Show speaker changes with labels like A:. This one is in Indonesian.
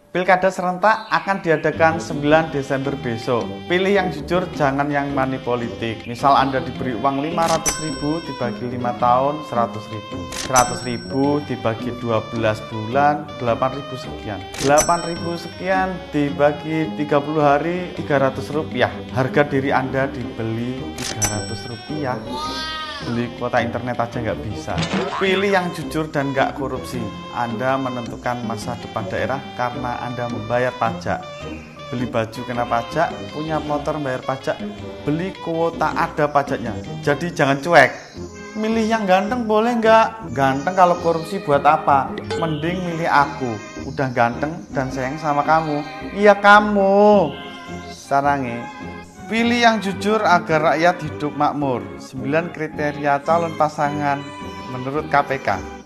A: Pilkada serentak akan diadakan 9 Desember besok. Pilih yang jujur, jangan yang money politik. Misal Anda diberi uang 500.000 dibagi 5 tahun 100.000. 100.000 dibagi 12 bulan 8.000 sekian. 8.000 sekian dibagi 30 hari 300 rupiah. Harga diri Anda dibeli 300 rupiah. Beli kuota internet aja nggak bisa. Pilih yang jujur dan nggak korupsi. Anda menentukan masa depan daerah karena Anda membayar pajak. Beli baju kena pajak, punya motor bayar pajak, beli kuota ada pajaknya. Jadi jangan cuek. Milih yang ganteng boleh nggak? Ganteng kalau korupsi buat apa? Mending milih aku. Udah ganteng dan sayang sama kamu. Iya kamu. Sarange. Pilih yang jujur agar rakyat hidup makmur. 9 kriteria calon pasangan menurut KPK.